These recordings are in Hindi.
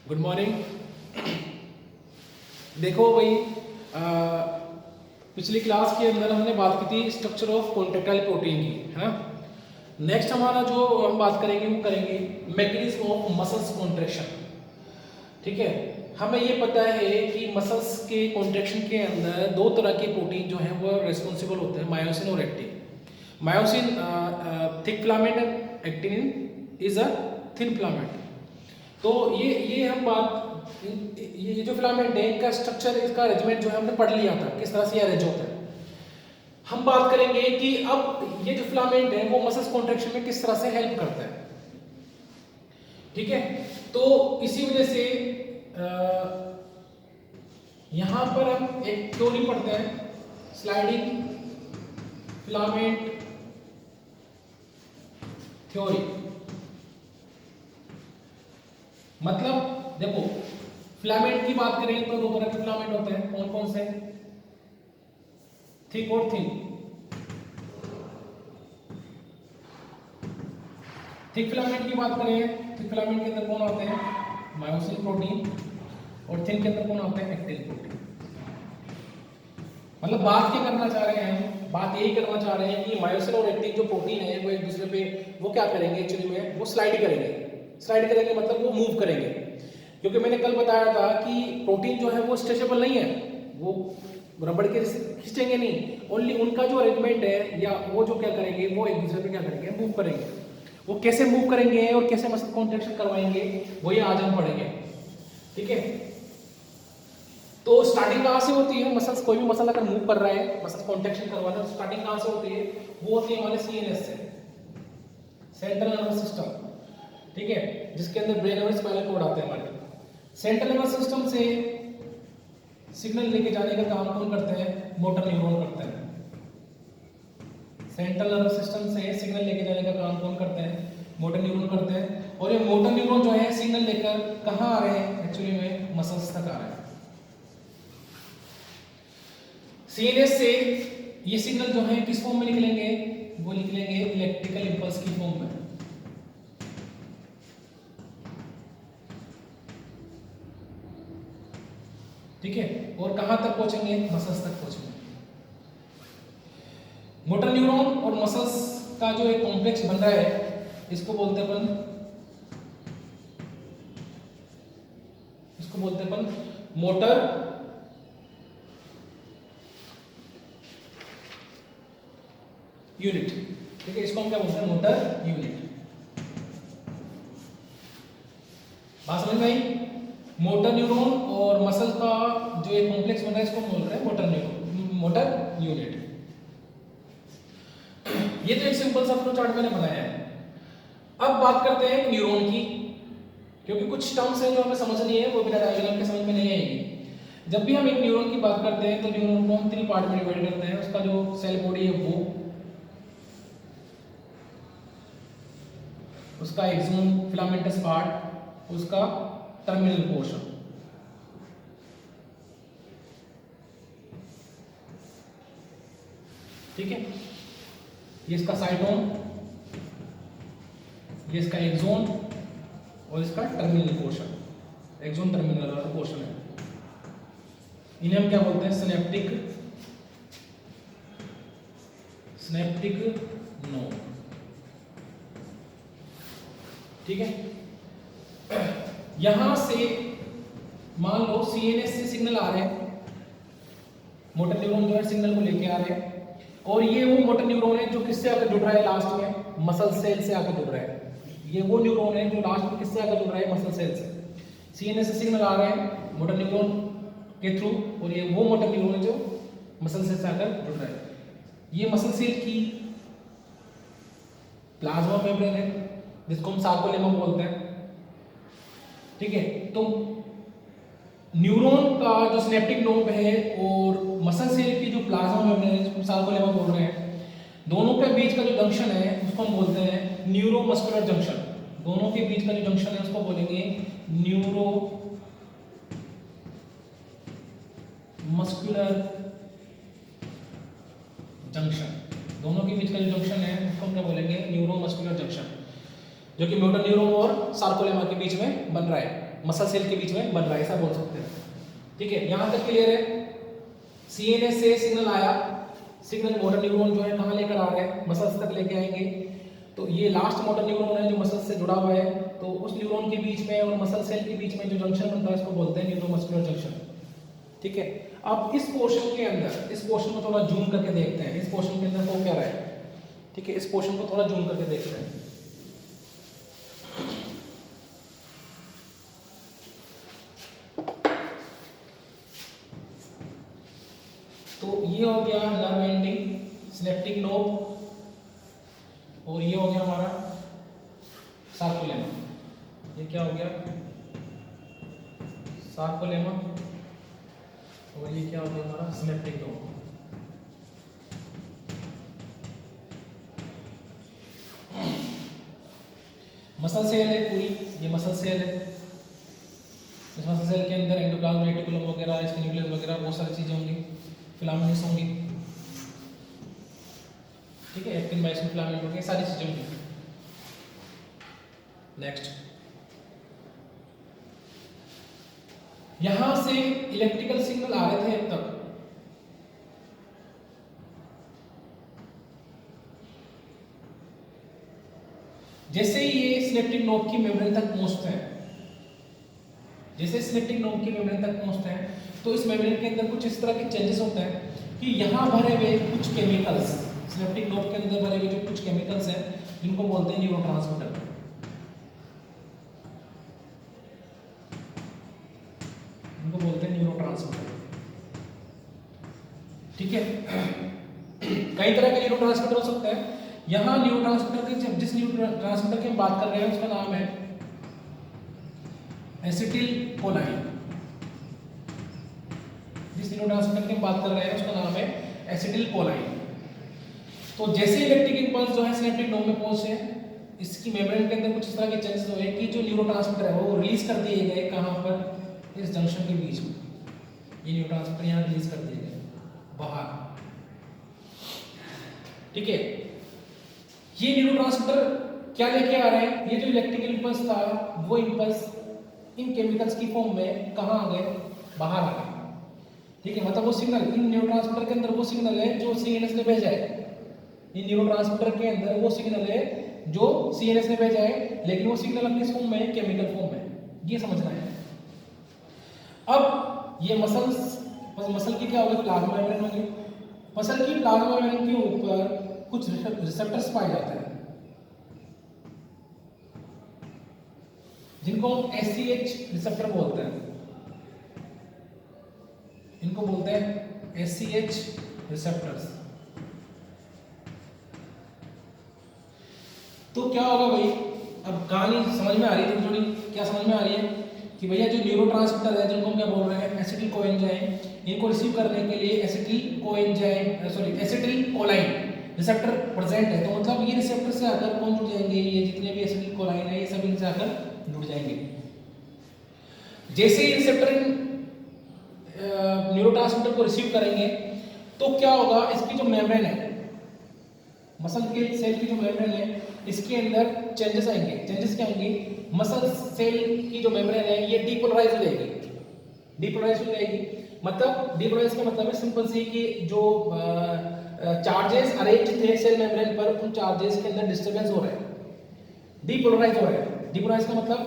Good morning. देखो भाई, पिछली क्लास के अंदर हमने बात की थी स्ट्रक्चर ऑफ कॉन्ट्रेक्टाइल प्रोटीन की, है ना। नेक्स्ट हमारा जो हम बात करेंगे वो करेंगे मैकेनिज्म ऑफ मसल्स कॉन्ट्रैक्शन। ठीक है, हमें ये पता है कि मसल्स के कॉन्ट्रैक्शन के अंदर दो तरह के प्रोटीन जो हैं वो रिस्पॉन्सिबल होते हैं, मायोसिन और actin. Myosin thick filament and actin is a thin filament. तो ये हम बात, ये जो फिलामेंट है इनका स्ट्रक्चर, इसका अरेंजमेंट जो है हमने पढ़ लिया था, किस तरह से ये अरेंज होता है। हम बात करेंगे कि अब ये जो फिलामेंट है वो मसल्स कॉन्ट्रैक्शन में किस तरह से हेल्प करता है। ठीक है, तो इसी वजह से यहां पर हम एक थ्योरी पढ़ते हैं, स्लाइडिंग फिलामेंट थ्योरी। मतलब देखो, फिलामेंट की बात करें तो दो तरह के फिलामेंट होते हैं, कौन कौन से? थिक और थिन। थिक फिलामेंट की बात करें, थिक फिलामेंट के अंदर कौन आते हैं? Myosin protein. और थिन के अंदर कौन आते हैं? Actin protein. मतलब बात क्या करना चाह रहे हैं? बात यही करना चाह रहे हैं कि मायोसिन और एक्टिन जो प्रोटीन है वो एक दूसरे पे वो क्या करेंगे, एक्चुअली में वो स्लाइड करेंगे। स्लाइड करेंगे मतलब वो मूव करेंगे, क्योंकि मैंने कल बताया था कि प्रोटीन जो है वो स्ट्रेचेबल नहीं है, वो रबड़ के खींचेंगे नहीं, ओनली उनका जो अरेंजमेंट है या वो जो क्या करेंगे, वो एक दूसरे पे क्या करेंगे, मूव करेंगे। वो कैसे मूव करेंगे और कैसे मसल कॉन्ट्रैक्शन करवाएंगे वो ये आज हम पढ़ेंगे। ठीक है, तो स्टार्टिंग कहाँ से होती है? मसल्स, कोई भी मसल अगर मूव कर रहा है, मसल कॉन्ट्रैक्शन करवाना है, तो स्टार्टिंग कहाँ से होती है? वो होती है हमारे सीएनएस से, सेंट्रल नर्वस सिस्टम। ठीक है, जिसके अंदर ब्रेन और स्पाइनल कॉर्ड आते हैं हमारे। सेंट्रल नर्वस सिस्टम से सिग्नल लेके जाने का काम कौन करते हैं? मोटर न्यूरॉन करते हैं। सेंट्रल नर्वस सिस्टम से सिग्नल लेके जाने का काम कौन करते हैं? मोटर न्यूरॉन करते हैं। और ये मोटर न्यूरॉन जो है सिग्नल लेकर कहाँ आ रहे हैं? एक्चुअली में मसल्स तक आ रहे हैं। सीएनएस से ये सिग्नल जो है किस फॉर्म में निकलेंगे? वो निकलेंगे इलेक्ट्रिकल इंपल्स की फॉर्म में। ठीक है, और कहां तक पहुंचेंगे? मसल्स तक पहुंचेंगे। मोटर न्यूरॉन और मसल्स का जो एक कॉम्प्लेक्स बन रहा है, इसको बोलते हैं अपन मोटर यूनिट। ठीक है, इसको हम क्या बोलते हैं? Motor unit. बात समझ में आई? मोटर न्यूरॉन और मसल का जो एक कॉम्प्लेक्स बन रहा है, इसको बोल रहे हैं मोटर न्यूरॉन, मोटर यूनिट। ये तो एक सिंपल सा फ्लो चार्ट मैंने बनाया है। अब बात करते हैं न्यूरॉन की, क्योंकि कुछ टर्म्स हैं जो हमें समझनी है, वो बिना डायग्राम के समझ में नहीं आएगी। जब भी हम एक न्यूरॉन की बात करते हैं तो न्यूरॉन को हम 3 पार्ट में डिवाइड करते हैं। उसका जो सेल बॉडी है वो, उसका एक्सोन फिलामेंटस पार्ट, उसका टर्मिनल पोर्शन। ठीक है, ये इसका साइटोन, ये इसका एक्सोन और इसका टर्मिनल पोर्शन। एक्सोन टर्मिनल वाला पोर्शन है, इन्हें हम क्या बोलते हैं? स्नैप्टिक नोड। ठीक है, यहां से मान लो सीएनएस से सिग्नल आ रहे हैं, मोटर न्यूरॉन जो है सिग्नल को लेके आ रहे हैं, और ये वो मोटर न्यूरॉन है जो किससे आकर जुड़ रहा है? लास्ट में मसल सेल से आकर जुड़ रहा है। ये वो न्यूरॉन है जो लास्ट में किससे आकर जुड़ रहा है? मसल सेल से। सीएनएस से सिग्नल आ रहे हैं मोटर न्यूरॉन के थ्रू, और ये वो मोटर न्यूरॉन है जो मसल सेल से आकर जुड़ रहा है। ये मसल सेल की प्लाज्मा मेम्ब्रेन है, जिसको हम सार्कोलेमा बोलते हैं। ठीक है, तो न्यूरॉन का जो सिनेप्टिक नोड है और मसल सेल की जो प्लाज्मा मेम्ब्रेन है, जिसको सार्कोलेमा बोल रहे हैं, दोनों के बीच का जो जंक्शन है उसको हम बोलते हैं न्यूरोमस्कुलर जंक्शन। दोनों के बीच का जो जंक्शन है उसको बोलेंगे न्यूरो मस्कुलर जंक्शन। दोनों के बीच का जो जंक्शन है उसको हम क्या बोलेंगे? न्यूरोमस्कुलर जंक्शन, जो कि मोटर न्यूरॉन और सार्कोलेमा के बीच में बन रहा है। मसल सेल के बीच में बन रहा है, ऐसा बोल सकते हैं। ठीक है, यहाँ तक क्लियर है। सीएनएस से सिग्नल आया, सिग्नल मोटर न्यूरॉन जो है कहाँ लेकर आ रहे हैं, मसल्स तक लेके आएंगे। तो ये लास्ट मोटर न्यूरॉन है जो मसल से जुड़ा हुआ है, तो उस न्यूरॉन के बीच में और मसल सेल के बीच में जो जंक्शन बनता है इसको बोलते हैं न्यूरोमस्कुलर जंक्शन। ठीक है, अब इस पोर्शन के अंदर, इस पोर्शन को थोड़ा जूम करके देखते हैं, इस पोर्शन के अंदर हो क्या रहा है। ठीक है, इस पोर्शन को थोड़ा जूम करके देखते हैं। तो ये हो गया नर्व एंडिंग, सिनेप्टिक नोब, और ये हो गया हमारा सार्कोलेमा। ये क्या हो गया, सार्कोलेमा, और ये क्या हो गया हमारा सिनेप्टिक नोब। मसल सेल है पूरी, ये मसल सेल है। इस मसल सेल के अंदर एंडोप्लाज्म रेटिकुलम वगैरह, इसके न्यूक्लियस वगैरह बहुत सारी चीजें होंगी, फिलामेंट्स होंगी। ठीक है, एक्टिन मायोसिन फिलामेंट होंगे, सारी चीजें होंगी। नेक्स्ट, यहां से इलेक्ट्रिकल सिग्नल आ रहे थे अब तक, जैसे ही ये सिनेप्टिक नोब की मेम्ब्रेन तक पहुंचते हैं, जैसे सिनेप्टिक नोब की मेम्ब्रेन तक पहुंचते हैं, तो इस मेम्ब्रेन के अंदर कुछ इस तरह के चेंजेस होते हैं कि यहाँ भरे हुए कुछ केमिकल्स, सिनेप्टिक नोब के अंदर भरे हुए जो कुछ केमिकल्स हैं जिनको बोलते हैं न्यूरोट्रांसमीटर, इनको बोलते हैं न्यूरोट्रांसमीटर। ठीक है, कई तरह के न्यूरोट्रांसमीटर हो सकते हैं। यहाँ न्यूरोट्रांसमीटर के, जिस न्यूरोट्रांसमीटर की हम बात कर रहे हैं उसका नाम है एसिटिल कोलाइन। जिस न्यूरोट्रांसमीटर की हम बात कर रहे हैं उसका नाम है एसिटिल कोलाइन। तो जैसे इलेक्ट्रिक इंपल्स जो है सिनेप्टिक नोब में पहुंचे, इसकी मेम्ब्रेन के अंदर कुछ इस तरह के चेंजेस हुए कि जो न्यूरोट्रांसमीटर है वो रिलीज कर दिए गए, कहां पर, इस जंक्शन के बीच में। ये न्यूरोट्रांसमीटर यहाँ रिलीज कर दिए गए बाहर। ठीक है, ये न्यूरोट्रांसमीटर क्या लेके आ रहे हैं, ये जो इलेक्ट्रिकल इंपल्स था वो इंपल्स इन केमिकल्स की फॉर्म में कहां आ गए, बाहर आ गए। ठीक है, मतलब वो सिग्नल इन न्यूरोट्रांसमीटर के अंदर वो सिग्नल है जो सीएनएस ने भेजा है, इन न्यूरोट्रांसमीटर के अंदर वो सिग्नल है जो सीएनएस ने भेजा है, लेकिन वो सिग्नल अब किस फॉर्म में है, केमिकल फॉर्म में। ये समझना है। अब ये मसल की क्या होगी, प्लाज्मा मेम्ब्रेन होगी। मसल की प्लाज्मा मेम्ब्रेन के ऊपर कुछ रिसेप्टर्स पाए जाते हैं जिनको हम एससीएच रिसेप्टर बोलते हैं, इनको बोलते हैं एससीएच रिसेप्टर्स। तो क्या होगा भाई, अब कहानी समझ में आ रही है थोड़ी, क्या समझ में आ रही है कि भैया जो न्यूरोट्रांसमीटर है जिनको हम क्या बोल रहे हैं, एसिटिल कोएंजाइम, इनको रिसीव करने के लिए एसिटिल कोलाइन रिसेप्टर प्रेजेंट है। तो मतलब ये रिसेप्टर से आकर कौन जुड़ जाएंगे, ये जितने भी एसिटिल कोलाइन है ये सब इनसे आकर जुड़ जाएंगे। जैसे ही रिसेप्टर न्यूरोट्रांसमीटर को रिसीव करेंगे तो क्या होगा, इसकी जो मेम्ब्रेन है, मसल के सेल की जो मेम्ब्रेन है, इसके अंदर चेंजेस आएंगे। चेंजेस क्या होंगे, मसल सेल की जो मेम्ब्रेन है ये डीपोलराइज हो जाएगी, डीपोलराइज हो जाएगी। मतलब डीपोलराइज का मतलब है सिंपल सी कि जो चार्जेस अरेंज थे सेल मेम्ब्रेन पर, उन चार्जेस के अंदर डिस्टर्बेंस हो रहा है, डीपोलराइज हो रहा है। डीपोलराइज का मतलब,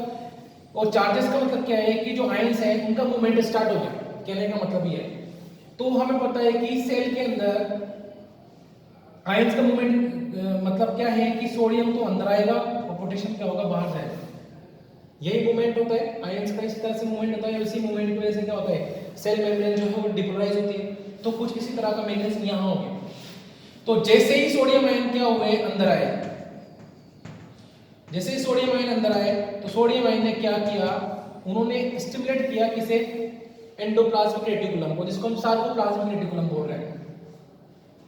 और चार्जेस का मतलब क्या है कि जो आयंस है उनका मूवमेंट स्टार्ट हो गया, कहने का मतलब ये है। तो हमें पता है कि सेल के अंदर आयंस का मूवमेंट मतलब क्या है कि सोडियम तो अंदर आएगा और पोटेशियम क्या होगा, बाहर जाएगा। यही मूवमेंट होता है आयंस का, इस तरह से मूवमेंट होता है। इसी मूवमेंट की वजह से क्या होता है, सेल मेम्ब्रेन जो है वो डिपोलराइज होती है। तो कुछ इसी तरह का मैकेनिज्म यहाँ हो गया। तो जैसे ही सोडियम आयन क्या हुए, अंदर आए, जैसे ही सोडियम आयन अंदर आए तो सोडियम आयन ने क्या किया, उन्होंने स्टिमुलेट किया किसे, एंडोप्लाज्मिक रेटिकुलम को, जिसको हम सार्कोप्लाज्मिक रेटिकुलम बोल रहे हैं।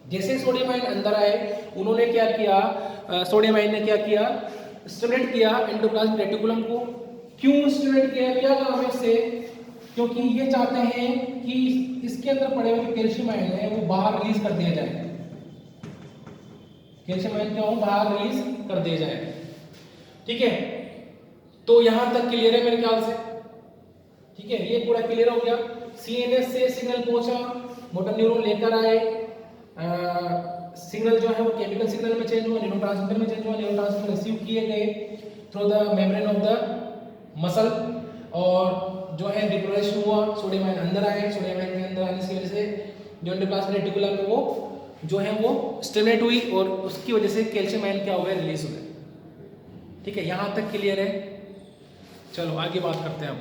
जैसे सोडियम आयन अंदर आए, उन्होंने क्या किया, सोडियम आयन ने क्या किया, स्टिमुलेट किया एंडोप्लाज्मिक रेटिकुलम को। क्यों स्टिमुलेट किया, क्या काम है इससे, क्योंकि ये चाहते हैं कि इसके अंदर पड़े हुए कैल्शियम आयन है वो बाहर रिलीज कर दिया जाए, कैल्शियम आयन क्या हो, बाहर रिलीज कर दिया जाए। ठीक है, तो यहां तक क्लियर है मेरे ख्याल से। ठीक है, ये पूरा क्लियर हो गया। सीएनएस से सिग्नल पहुंचा, मोटर न्यूरॉन लेकर आए, सिग्नल जो है वो केमिकल सिग्नल में चेंज हुआ, न्यूरोट्रांसमीटर में चेंज हुआ, न्यूरोट्रांसमीटर रिसीव किए गए through the membrane of the muscle, और जो है डिपोरेशन हुआ, सोडियम आयन अंदर आए, सोडियम आयन के अंदर आने की वजह से जो एंडोप्लाज्मिक रेटिकुलम में वो जो है वो स्टिमुलेट हुई, और उसकी वजह से कैल्शियम आयन क्या हुआ, रिलीज हुए। ठीक है, यहाँ तक क्लियर है। चलो आगे बात करते हैं हम।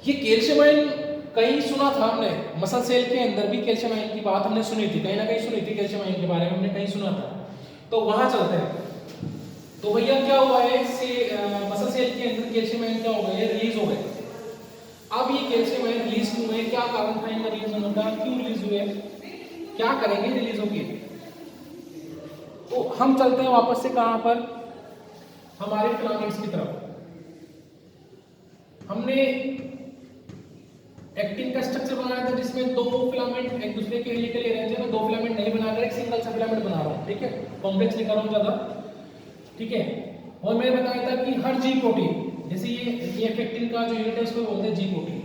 ये कैल्शियम आयन कहीं सुना था हमने, मसल सेल के अंदर भी कैल्शियम आयन की बात हमने सुनी थी, कहीं ना कहीं सुनी थी कैल्शियम आयन के बारे में, हमने कहीं सुना था। तो वहां चलते हैं। तो भैया क्या हुआ है, मसल सेल के अंदर कैल्शियम आयन क्या हो गए, रिलीज हो गए। अब ये कैल्शियम आयन रिलीज क्यों हुए, क्या कारण था इनका रिलीज होने का, क्यों रिलीज हुए, क्या करेंगे रिलीज होगी। तो हम चलते हैं वापस से कहां पर, हमारे फिलामेंट्स की तरफ। हमने एक्टिन का स्ट्रक्चर बनाया था जिसमें दो फिलामेंट एक दूसरे के हेलिकल अरेंज है, मैं दो फिलामेंट नहीं बनाकर एक सिंगल सा फिलामेंट बना रहा हूं। ठीक है, कॉम्प्लेक्स नहीं कर रहा हूं ज्यादा। ठीक है, और मैंने बताया था कि हर जी प्रोटीन, जैसे ये एक्टिन का जो यूनिट है उसको बोलते हैं जी प्रोटीन।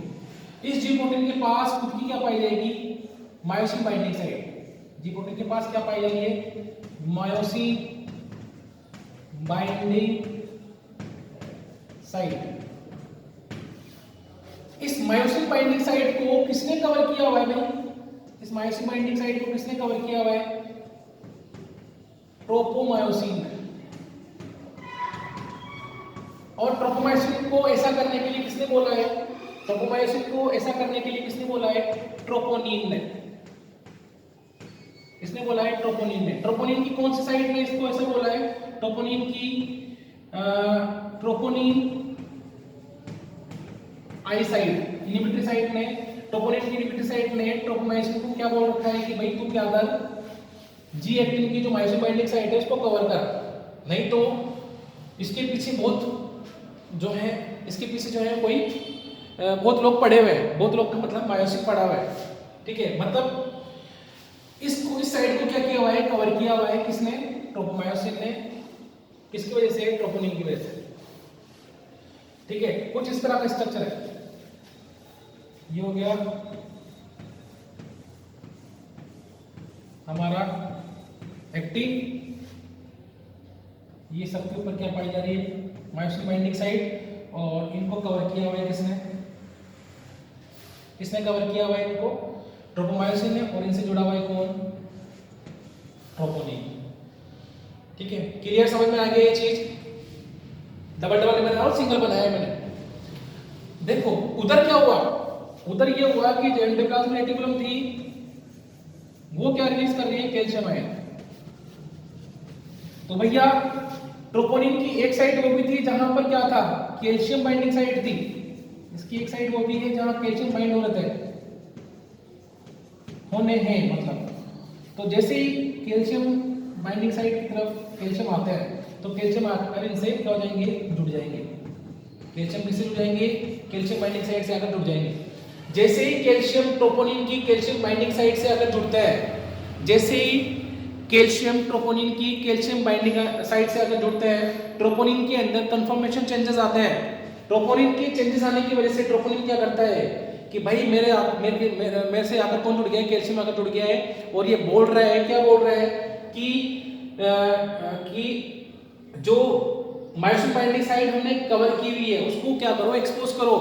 इस जी प्रोटीन के पास खुद की क्या पाई जाएगी, मायोसिन बाइंडिंग साइट। जी प्रोटीन के पास क्या पाई जाएगी, मायोसिन बाइंडिंग साइट। इस मायोसिन बाइंडिंग साइट को किसने कवर किया हुआ है भाई, इस मायोसिन बाइंडिंग साइट को किसने कवर किया हुआ है, ट्रोपोमायोसिन। और ट्रोपोमायोसिन को ऐसा करने के लिए किसने बोला है, ट्रोपोमायोसिन को ऐसा करने के लिए किसने बोला है, ट्रोपोनिन ने। इसने बोला है ट्रोपोनिन ने। ट्रोपोनिन की कौन सी साइट ने इसको ऐसा बोला है, ट्रोपोनिन की ट्रोपोनिन आई साइट, इनहिबिटरी साइट ने, ट्रोपोनिन की इनहिबिटरी साइट ने ट्रोपोमायोसिन को क्या बोल रखा है कि भाई तू क्या कर, जी एक्टिन की जो मायोसिन बाइंडिंग साइट है उसको कवर कर, नहीं तो इसके पीछे बहुत जो है, इसके पीछे जो है कोई बहुत लोग पड़े हुए हैं, बहुत लोग का मतलब मायोसिन पड़ा हुआ है। ठीक है, मतलब इसको इस साइड को क्या किया हुआ है, कवर किया हुआ है किसने, ट्रोपोमायोसिन ने। किसकी वजह से, ट्रोपोनिन की वजह से। ठीक है, कुछ इस तरह का स्ट्रक्चर है। ये हो गया हमारा एक्टिन, ये सबके ऊपर क्या पाई जा रही है, मायोसिन बाइंडिंग साइट, और इनको कवर किया हुआ है किसने, किसने कवर किया हुआ है इनको, ट्रोपोमायोसिन ने, और इनसे जुड़ा हुआ है कौन, ट्रोपोनिन। ठीक है, क्लियर, समझ में आ गया ये चीज। डबल डबल बनाया और सिंगल बनाया मैंने। देखो उधर क्या हुआ, उधर ये हुआ कि जो एंडोप्लाज्मिक रेटिकुलम थी वो क्या रिलीज कर रही है, कैल्शियम आयन। तो भैया ट्रोपोनिन की एक साइड वो भी थी जहां पर क्या था, कैल्शियम बाइंडिंग साइट थी, इसकी एक साइड वो भी है जहां कैल्शियम बाइंड हो रहे थे, होने हैं मतलब। तो जैसे ही कैल्शियम बाइंडिंग साइट की तरफ कैल्शियम आता है तो कैल्शियम आकर इनसे क्या हो जाएंगे, जुड़ जाएंगे। कैल्शियम किससे जुड़ जाएंगे, कैल्शियम बाइंडिंग साइट से आकर जुड़ जाएंगे। जैसे ही कैल्शियम ट्रोपोनिन की कैल्शियम बाइंडिंग साइट से आकर जुड़ता है, जैसे ही कैल्शियम ट्रोपोनिन की कैल्शियम बाइंडिंग साइट से आकर जुड़ता है, ट्रोपोनिन के अंदर कन्फर्मेशन चेंजेस आते हैं। ट्रोपोनिन के चेंजेस आने की वजह से ट्रोपोनिन क्या करता है कि भाई मेरे से आकर कौन जुड़ गया है, कैल्शियम आकर जुड़ गया है, और ये बोल रहा है, क्या बोल रहा है कि जो मायोसिन बाइंडिंग साइट हमने कवर की हुई है उसको क्या करो, एक्सपोज करो।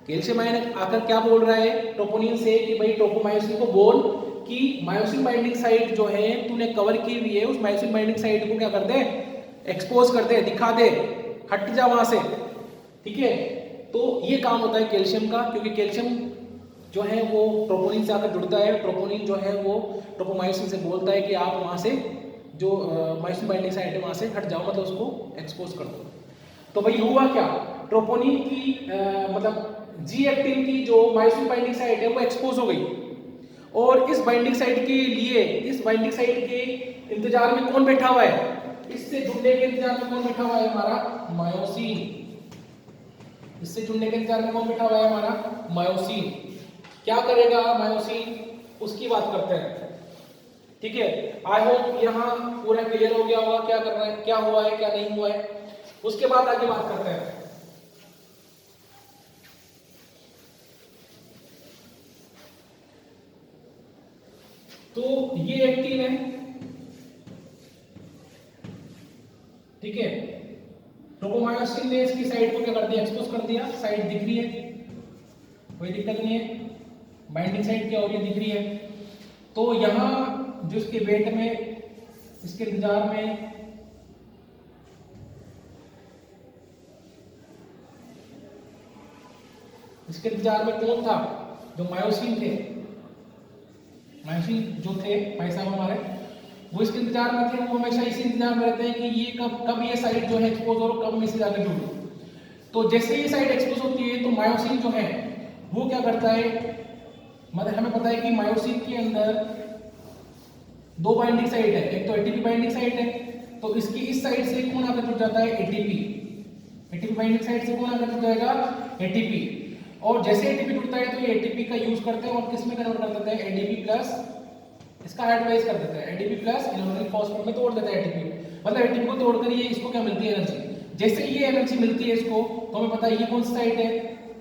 कैल्शियम आयन आकर क्या बोल रहा है ट्रोपोनिन से कि भाई ट्रोपोमायोसिन को बोल कि मायोसिन बाइंडिंग साइट जो है तूने कवर की हुई है, उस मायोसिन बाइंडिंग साइट को क्या कर दे, एक्सपोज कर दे, दिखा दे, हट जा वहां से। ठीक है, तो ये काम होता है कैल्शियम का, क्योंकि कैल्शियम जो है वो ट्रोपोनिन से आकर जुड़ता है, ट्रोपोनिन जो है वो ट्रोपोमायोसिन से बोलता है कि आप वहां से जो मायोसिन बाइंडिंग साइट है वहां से हट जाओ, मतलब उसको एक्सपोज कर दो। तो भाई हुआ क्या, ट्रोपोनिन की मतलब जी एक्टिन की जो मायोसिन बाइंडिंग साइट है वो एक्सपोज हो गई, और इस बाइंडिंग साइट के लिए, इस बाइंडिंग साइट के इंतजार में कौन बैठा हुआ है, इससे जुड़ने के इंतजार में कौन बैठा हुआ है, हमारा मायोसिन। इससे जुड़ने के इंतजार में कौन बैठा हुआ है, हमारा मायोसिन। क्या करेगा मायोसिन, उसकी बात करते हैं। ठीक है, आई होप यहाँ पूरा क्लियर हो गया होगा क्या कर रहा है, क्या हुआ है, क्या नहीं हुआ है। उसके बाद आगे बात करते हैं। तो ये एक्टिन है, ठीक है। ट्रोपोमायोसिन ने इसकी साइड को क्या कर दिया, एक्सपोज कर दिया, साइड दिख रही है, कोई दिक्कत नहीं है, बाइंडिंग साइड क्या हो रही है, दिख रही है। तो यहां जो इसके वेट में, इसके इंतजार में कौन था, जो मायोसिन थे, मायोसिन जो थे भाई साहब हमारे, वो इसके इंतजार में थे। वो हमेशा इसी इंतजार में रहते हैं कि ये कब ये साइड जो है एक्सपोज हो, कब में से जाकर जुड़े। तो जैसे ये साइड एक्सपोज होती है तो मायोसिन जो है वो क्या करता है, मतलब हमें पता है कि मायोसिन के अंदर दो बाइंडिंग साइड है, एक तो एटीपी बाइंडिंग साइड है, तो इसकी इस साइड से कौन आकर जुड़ जाता है, एटीपी। एटीपी बाइंडिंग साइड से कौन आकर जुड़ जाएगा, एटीपी। और जैसे एटीपी जुड़ता है तो ये एटीपी का यूज करते हैं और किस में कन्वर्ट कर देते हैं, एडीपी प्लस, इसका एडवाइस कर देते हैं, एडीपी प्लस इनऑर्गेनिक फॉस्फेट में तोड़ देता है एटीपी। मतलब एटीपी को तोड़कर ये इसको क्या मिलती है, एनर्जी। जैसे ये एनर्जी मिलती है इसको, तो हमें पता है ये कौन सी साइट है,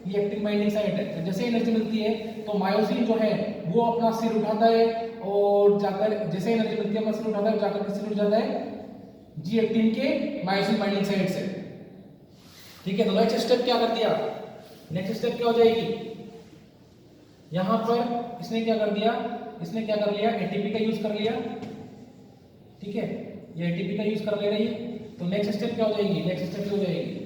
ये एक्टिन बाइंडिंग साइट है। तो जैसे एनर्जी मिलती है तो मायोसिन जो है वो अपना सिर उठाता है और जाकर, जैसे एनर्जी मिलती है अपना सिर उठाता है, जाकर किससे जुड़ जाता है, जी एक्टिन के मायोसिन बाइंडिंग साइट से, ठीक है। तो नेक्स्ट स्टेप क्या कर दिया, नेक्स्ट स्टेप क्या हो जाएगी, यहां पर इसने क्या कर दिया, इसने क्या कर लिया, एटीपी का यूज कर लिया, ठीक है, ये एटीपी का यूज कर ले रही है। तो नेक्स्ट स्टेप क्या हो जाएगी, नेक्स्ट स्टेप हो जाएगी,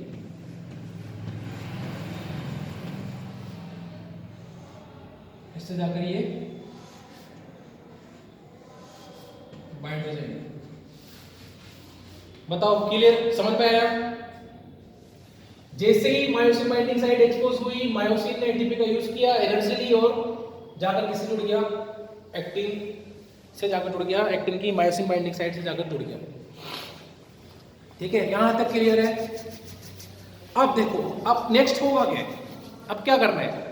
इससे जाकर ये बाइंड हो जाएगी। बताओ क्लियर, समझ में आया। जैसे ही मायोसिन बाइंडिंग साइट एक्सपोज हुई, मायोसिन ने एटीपी का यूज किया, एनर्जी ली और जाकर किससे जुड़ गया, एक्टिन से जाकर जुड़ गया, एक्टिन की मायोसिन बाइंडिंग साइट से जाकर जुड़ गया, ठीक है। यहां तक क्लियर है। अब देखो, अब नेक्स्ट होगा क्या, अब क्या करना है।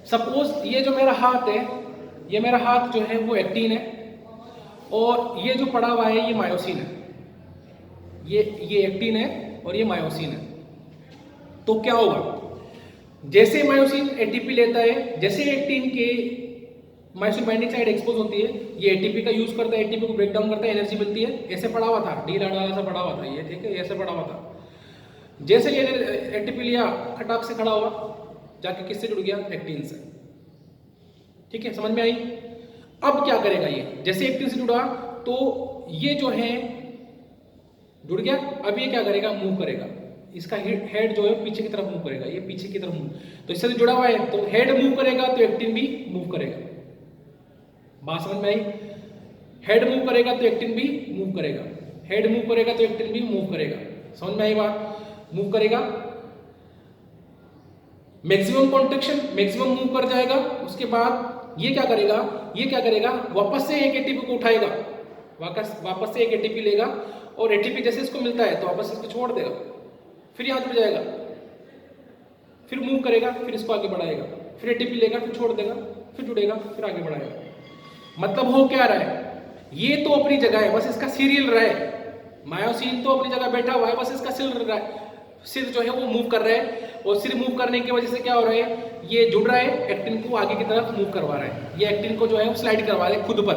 सपोज ये जो मेरा हाथ है, ये मेरा हाथ जो है वो एक्टिन है और ये जो पड़ा हुआ है ये मायोसिन है, ये एक्टिन है और ये मायोसिन है। तो क्या होगा, जैसे मायोसिन एटीपी लेता है, जैसे एक्टिन के मायोसिन बाइंडिंग साइट एक्सपोज होती है, ये एटीपी का यूज करता है, एटीपी को ब्रेक डाउन करता है, एनर्जी मिलती है। ऐसे पड़ा हुआ था, डी डाला सा पड़ा हुआ था ये, ठीक है, ऐसे पड़ा हुआ था। जैसे ये एटीपी लिया, खटाक से खड़ा हुआ, जाके किससे जुड़ गया, एक्टिन से, ठीक है, समझ में आई। अब क्या करेगा ये, जैसे एक्टिन से जुड़ा तो ये जो है जुड़ गया, अब ये क्या करेगा, मूव करेगा, इसका हेड जो है पीछे की तरफ मूव करेगा, ये पीछे की तरफ मूव, तो इससे जुड़ा हुआ है तो हेड मूव करेगा तो एक्टिन भी मूव करेगा। बात समझ में आई, हेड मूव करेगा तो एक्टिन भी मूव करेगा, हेड मूव करेगा तो एक्टिन भी मूव करेगा, समझ में आई बात। मूव करेगा, मैक्सिमम कॉन्ट्रैक्शन, मैक्सिमम मूव कर जाएगा। उसके बाद ये क्या करेगा, ये क्या करेगा, वापस से एक एटीपी को उठाएगा, वापस से एक एटीपी लेगा और एटीपी जैसे इसको मिलता है तो वापस इसको छोड़ देगा, फिर यहां जुड़ जाएगा, फिर मूव करेगा, फिर इसको आगे बढ़ाएगा, फिर एटीपी लेगा, फिर छोड़ देगा, फिर जुड़ेगा, फिर आगे बढ़ाएगा। मतलब हो क्या रहा है, ये तो अपनी जगह है, बस इसका सीरियल रहा है, मायोसिन तो अपनी जगह बैठा हुआ है, बस इसका सिर रहा है, सिर जो है वो मूव कर रहा है और सिर मूव करने की वजह से क्या हो रहा है, ये जुड़ रहा है, एक्टिन को आगे की तरफ मूव करवा रहा है, ये एक्टिन को जो है वो स्लाइड करवा रहा है खुद पर।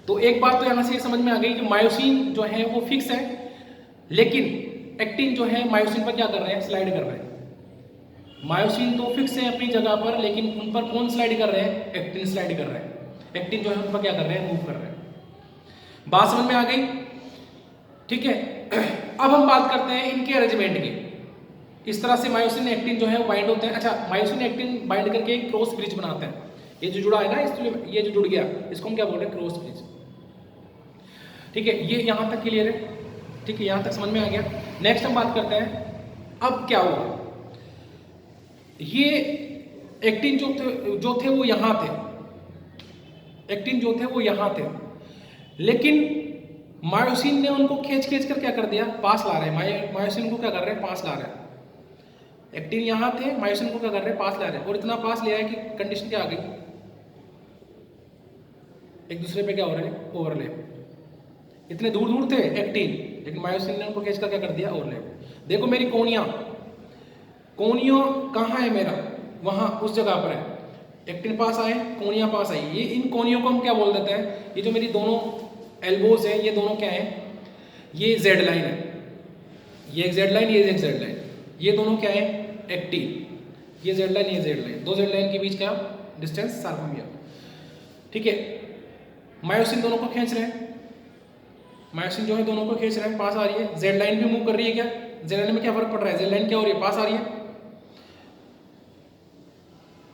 तो एक बात तो यहां से समझ में आ गई कि मायोसिन जो है वो फिक्स है, लेकिन एक्टिन जो है मायोसिन पर क्या कर रहे हैं, स्लाइड कर रहे हैं। मायोसिन तो फिक्स है अपनी जगह पर, लेकिन उन पर कौन स्लाइड कर रहे हैं, एक्टिन स्लाइड कर रहे हैं। एक्टिन जो है उन पर क्या कर रहे हैं, मूव कर रहे हैं। बात समझ में आ गई, ठीक है। अब हम बात करते हैं इनके अरेंजमेंट की। इस तरह से मायोसिन एक्टिन जो है वो बाइंड होते हैं। अच्छा, मायोसिन एक्टिन बाइंड करके एक क्रॉस ब्रिज बनाते हैं। ये जो जुड़ा है ना, इसलिए ये जो जुड़ गया इसको हम क्या बोल रहे हैं, क्रॉस ब्रिज, ठीक है। ये यहां तक क्लियर है, ठीक है, यहां तक समझ में आ गया। नेक्स्ट हम बात करते हैं अब क्या हुआ। ये एक्टिन जो थे वो यहां थे, एक्टिन जो थे वो यहां थे, लेकिन मायोसिन ने उनको खींच कर क्या कर दिया, पास ला रहे हैं। मायोसिन को क्या कर रहे हैं, पास ला रहे हैं। एक्टिन यहां थे, मायोसिन को क्या कर रहे हैं, पास ला रहे हैं। और इतना पास ले आए कि कंडीशन क्या आ गई, एक दूसरे पे क्या हो रहे हैं, ओवरलैप। इतने दूर दूर थे एक्टिन, लेकिन मायोसिन ने उनको खींच कर क्या कर दिया, ओवरलैप। देखो मेरी कोनिया कहाँ है मेरा, वहां उस जगह पर है। एक्टिन पास आए, कोनिया पास आई। ये इन कोनियों को हम क्या बोल देते हैं, ये जो मेरी दोनों एल्बोज है ये दोनों क्या है, ये जेड लाइन है, ये एक जेड लाइन, ये एक जेड लाइन, ये दोनों क्या है एक्टिन, ये जेड लाइन, ये जेड लाइन, दो जेड लाइन के बीच का डिस्टेंस सार्कोमियर। ठीक है, मायोसिन दोनों को खींच रहे हैं, मायोसिन जो है दोनों को खींच रहे हैं, पास आ रही है, जेड लाइन भी मूव कर रही है। क्या जेड लाइन में क्या फर्क पड़ रहा है, जेड लाइन क्या हो रही है, पास आ रही है,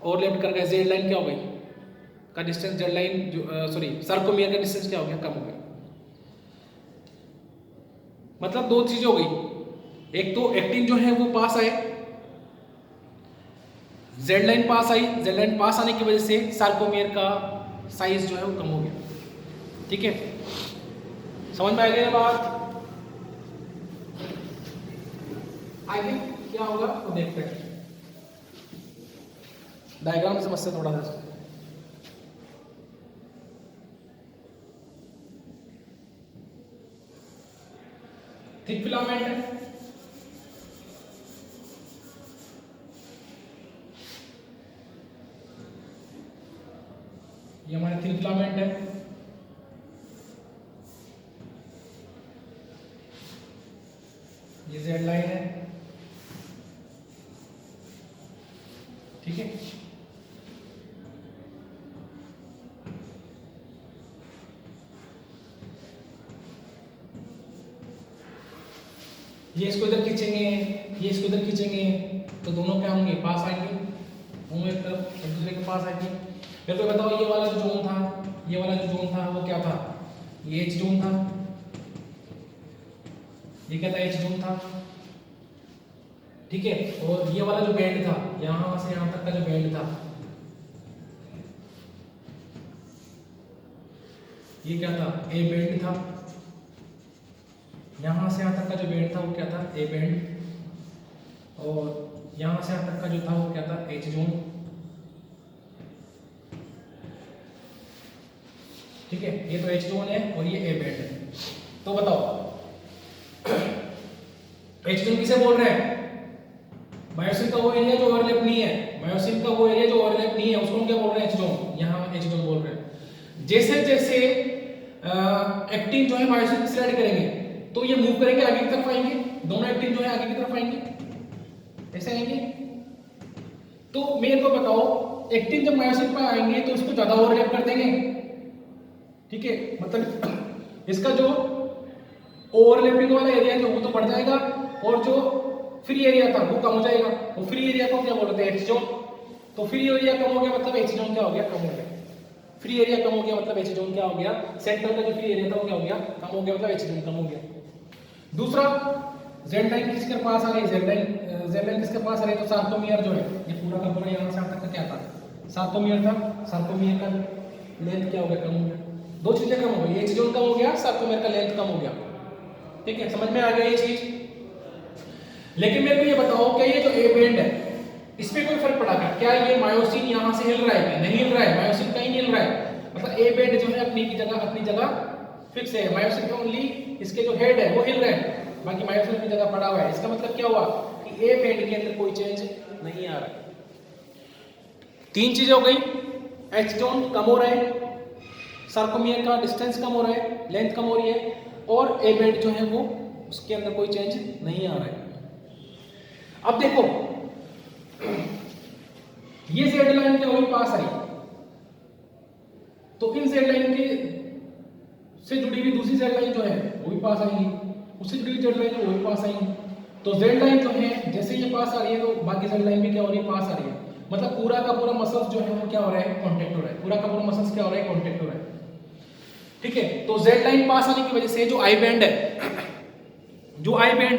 और लेफ्ट कर गए, जेड लाइन क्या हो गई का डिस्टेंस, जेड लाइन जो सॉरी सार्कोमियर का डिस्टेंस क्या हो गया, कम हो गया। मतलब दो चीजें हो गई, एक तो एक्टिन जो है वो पास आए, जेड लाइन पास आई, जेड लाइन पास आने की वजह से सार्कोमियर का साइज जो है वो कम हो गया। ठीक है, समझ में आ गई बात, आगे क्या होगा तो देखते हैं, डायग्राम समझते थोड़ा सा। थिक फिलामेंट है, ये हमारा थिन फिलामेंट है, ये जेड लाइन है। ठीक है, ये इसको इधर खींचेंगे, ये इसको इधर खींचेंगे, तो दोनों क्या होंगे, पास आएंगे, दोनों एक तरफ एक दूसरे के पास आएंगे। मेरे को बताओ, ये वाला जो जोन था, ये वाला जो जोन था वो क्या था, ये एच जोन था, ये क्या था, एच जोन था। ठीक है, और ये वाला जो बैंड था, यहां से यहां तक का जो बैंड था, ये क्या था, ए बैंड था। यहां से यहां तक का जो बैंड था वो क्या था, ए बैंड, और यहां से यहां तक का जो था वो क्या था, एच जोन। ठीक है, ये तो एच जोन है और ये ए बैंड है। तो बताओ एच जोन किसे बोल रहे हैं, मायोसिन का वो एरिया जो ओवरलैप नहीं है, मायोसिन का वो एरिया जो ओवरलैप नहीं है उसको हम क्या बोल रहे हैं, एच जोन। यहाँ एच जोन बोल रहे हैं। जैसे जैसे एक्टिन जो है मायोसिन की स्लाइड करेंगे तो ये मूव करेंगे, आगे की तरफ आएंगे, दोनों एक्टिन जो है आगे की तरफ आएंगे, ऐसे आएंगे। तो मेरे को बताओ, एक्टिन जब मायोसिन पर आएंगे तो उसको ज्यादा ओवरलैप कर देंगे। ठीक है, मतलब इसका जो ओवरलैपिंग वाला एरिया है वो तो बढ़ जाएगा, और जो फ्री एरिया था वो कम हो जाएगा। और फ्री एरिया को क्या बोलते हैं, एच जोन। तो फ्री एरिया कम हो गया मतलब एच जोन क्या हो गया, कम हो गया। फ्री एरिया कम हो गया मतलब एच जोन क्या हो गया, सेंटर का जो फ्री एरिया था वो क्या हो गया, कम हो गया, मतलब एच जोन कम हो गया। दूसरा, जेड लाइन किसके पास आ रही है, जेड लाइन किसके पास आ रही है, तो सार्कोमियर जो है, ये पूरा का पूरा यहाँ से यहाँ तक का क्या था, सार्कोमियर था। सार्कोमियर का लेंथ क्या हो गया, कम हो गया। दो चीजें कम हो गई, एच जोन कम हो गया, सार्कोमियर का लेंथ कम हो गया। ठीक है, समझ में आ गया ये चीज। लेकिन मेरे को ये बताओ, क्या ये जो ए बैंड है इसमें कोई फर्क पड़ा क्या ये मायोसिन यहाँ से हिल रहा है क्या, नहीं हिल रहा है, मायोसिन कहीं नहीं हिल रहा है। मतलब ए बैंड जो है अपनी जगह फिक्स है, मायोसिन ओनली इसके जो हेड है वो हिल रहे हैं, बाकी मायोसिन अपनी जगह पड़ा हुआ है। इसका मतलब क्या हुआ कि ए बैंड के अंदर कोई चेंज नहीं आ रहा। तीन चीजें हो गई, एच जोन कम हो रहा है, सार्कोमियर का डिस्टेंस कम हो रहा है, लेंथ कम हो रही है, और ए बैंड जो है वो उसके अंदर कोई चेंज नहीं आ रहा है। अब देखो, ये जेड लाइन क्या हुई, पास आई, तो इन जेड लाइन के से जुड़ी हुई दूसरी जेड लाइन जो है वो भी पास आएगी, उससे जुड़ी हुई जेड लाइन वो भी पास आएंगी। तो जेड लाइन जो है जैसे ये पास आ रही है तो बाकी जेड लाइन भी क्या हो रही है, पास आ रही है। मतलब पूरा का पूरा मसल्स जो है वो क्या हो रहा है, कांटेक्ट हो रहा है, पूरा का पूरा मसल्स क्या हो रहा है, कांटेक्ट हो रहा है। ठीक है, तो जेड लाइन पास आने की वजह से जो आई बैंड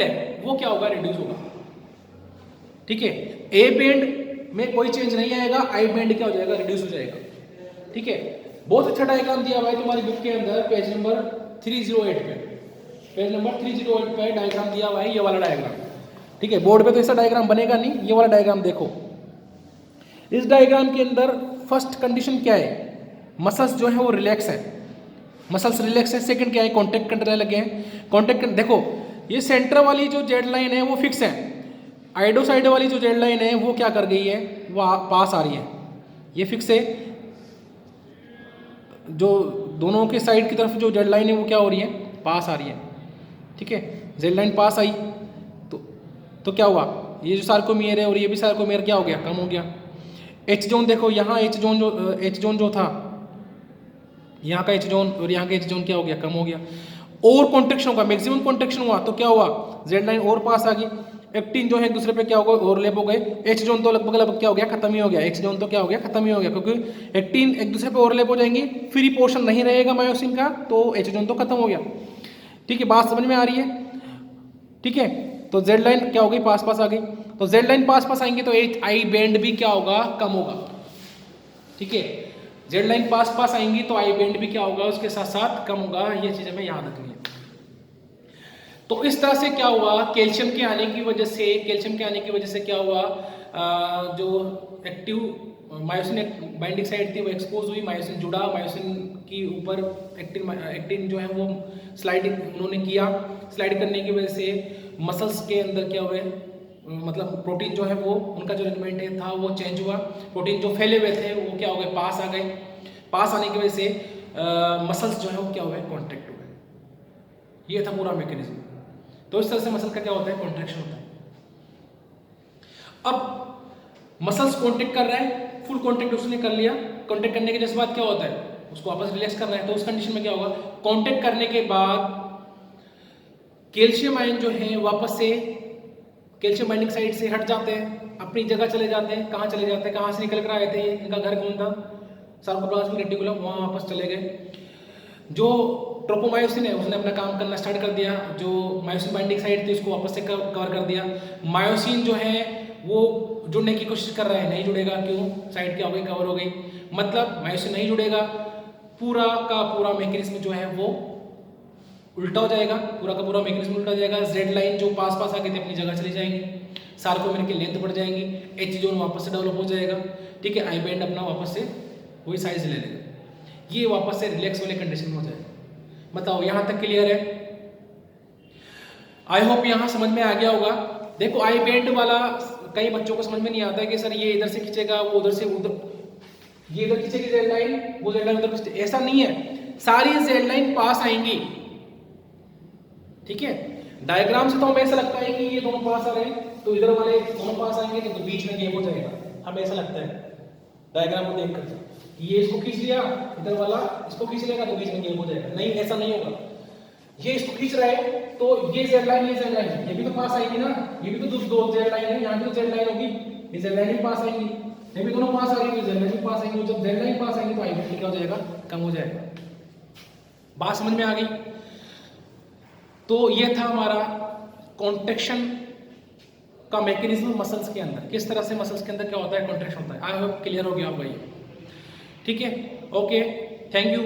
है वो क्या होगा, रिड्यूस होगा। ठीक है, ए बैंड में कोई चेंज नहीं आएगा, आई बैंड क्या हो जाएगा, रिड्यूस हो जाएगा। ठीक है, बहुत अच्छा डायग्राम दिया हुआ है तुम्हारी बुक के अंदर, पेज नंबर 308 पे, पेज नंबर 308 पे डायग्राम दिया हुआ है, ये वाला डायग्राम। ठीक है, बोर्ड पे तो ऐसा डायग्राम बनेगा नहीं, ये वाला डायग्राम देखो। इस डायग्राम के अंदर फर्स्ट कंडीशन क्या है, मसल्स जो है वो रिलैक्स है, मसल्स रिलैक्स है। सेकंड क्या है, कॉन्टैक्ट करने लगे हैं, कॉन्टैक्ट। देखो ये सेंटर वाली जो जेड लाइन है वो फिक्स है, आइडो साइड वाली जो जेड लाइन है वो क्या कर गई है, वो पास आ रही है, ये फिक्स है। जो दोनों के साइड की तरफ जो जेड लाइन है वो क्या हो रही है, पास आ रही है। ठीक है, जेड लाइन पास आई तो क्या हुआ, ये जो सार्कोमियर है और ये भी सार्कोमियर क्या हो गया, कम हो गया। एच जोन देखो, यहाँ एच जोन जो था, यहाँ का एच जोन और यहाँ का एच जोन क्या हो गया, कम हो गया। और कॉन्ट्रेक्शन होगा, मैक्सिमम कॉन्ट्रेक्शन हुआ तो क्या हुआ, जेड लाइन और पास आ गई। एक्टिन जो है एक दूसरे पे क्या हो गए, ओवरलैप हो गए। एच जोन तो लगभग क्या हो गया, खत्म ही हो गया। एच जोन तो क्या हो गया, खत्म ही हो गया, क्योंकि एक्टिन एक दूसरे पे ओवरलैप हो जाएंगे, फ्री पोर्शन नहीं रहेगा मायोसिन का, तो एच जोन तो खत्म हो गया। ठीक है, बात समझ में आ रही है। ठीक है, तो जेड लाइन क्या हो गई, पास पास आ गई। तो जेड लाइन पास पास आएंगे तो एच आई बैंड भी क्या होगा, कम होगा। ठीक है, जेड लाइन पास पास आएंगी तो आई बैंड भी क्या होगा, उसके साथ साथ कम होगा। ये चीज हमें याद रखनी है। तो इस तरह से क्या हुआ, कैल्शियम के आने की वजह से क्या हुआ, जो एक्टिव मायोसिन बाइंडिंग साइड थी वो एक्सपोज हुई, मायोसिन जुड़ा, मायोसिन की ऊपर एक्टिन जो है वो स्लाइडिंग उन्होंने किया। स्लाइड करने की वजह से मसल्स के अंदर क्या हुए, मतलब प्रोटीन जो है वो उनका जो अरेंजमेंट था वो चेंज हुआ। प्रोटीन जो फैले हुए थे वो क्या हो गए, पास आ गए। पास आने की वजह से मसल्स जो है वो क्या हुए, कॉन्ट्रैक्ट हुए। ये था पूरा मैकेनिज्म। तो इस तरह से मसल का क्या होता है, कॉन्ट्रैक्शन होता है। अब मसल्स कॉन्ट्रैक्ट कर रहा है, फुल कॉन्ट्रैक्ट उसने कर लिया। कॉन्ट्रैक्ट करने के जैसे बाद क्या होता है, उसको वापस रिलैक्स करना है। तो उस कंडीशन में क्या होगा, कॉन्ट्रैक्ट करने के बाद कैल्शियम आयन जो है वापस से कैल्शियम बाइंडिंग साइड से हट जाते हैं, अपनी जगह चले जाते हैं। कहाँ चले जाते हैं, कहाँ से निकल कर आए थे, इनका घर कौन था, सार्कोप्लाज्मिक रेटिकुलम, वहाँ वापस चले गए। जो ट्रोपोमायोसिन है उसने अपना काम करना स्टार्ट कर दिया, जो मायोसिन बाइंडिंग साइड थी उसको वापस से कवर कर दिया। मायोसिन जो है वो जुड़ने की कोशिश कर रहा है, नहीं जुड़ेगा। क्यों, साइड क्या हो गई, कवर हो गई। मतलब मायोसिन नहीं जुड़ेगा, पूरा का पूरा मैकेनिज्म जो है वो उल्टा हो जाएगा, पूरा का पूरा मैकेनिज्म उल्टा हो जाएगा। जेड लाइन जो पास पास आ गई थी अपनी जगह चली जाएंगी, सार्कोमेर की लेंथ बढ़ जाएंगी, एच जोन वापस से डेवलप हो जाएगा। ठीक है, आई बैंड अपना वापस से वही साइज ले लेगा, ये वापस से रिलैक्स वाले कंडीशन में हो जाएगा। बताओ यहाँ तक क्लियर है? आई होप यहाँ समझ में आ गया होगा। देखो आई बैंड वाला कई बच्चों को समझ में नहीं आता है कि सर ये इधर से खींचेगा, वो उधर से उधर, ये इधर खींचेगी जेड लाइन, वो जेड लाइन उधर खींचेगी। ऐसा नहीं है, सारी जेड लाइन पास आएंगी। ठीक है, डायग्राम से तो हमें ऐसा लगता है कि ये दोनों पास आ रहे हैं, तो इधर वाले दोनों पास आएंगे तो बीच में गैप हो जाएगा, हमें ऐसा लगता है डायग्राम को देखकर। ये इसको खींच लिया, इधर वाला इसको खींच लेगा तो बीच में गैप हो जाएगा। नहीं, ऐसा नहीं होगा। ये इसको खींच रहा है तो ये जेड लाइन, ये जेड लाइन, ये भी तो पास आएगी ना, ये भी तो दो जेड लाइन है, यहाँ भी तो जेड लाइन होगी, ये जेड लाइन भी पास आएंगी, ये भी दोनों पास आ रही है, जेड लाइन भी पास आएंगी। जब जेड लाइन पास आएंगी तो आई बैंड क्या हो जाएगा, कम हो जाएगा। बात समझ में आ गई? तो ये था हमारा कॉन्ट्रैक्शन का मैकेनिज्म मसल्स के अंदर, किस तरह से मसल्स के अंदर क्या होता है, कॉन्ट्रैक्शन होता है। आई होप क्लियर हो गया होगा ये। ठीक है, ओके, थैंक यू।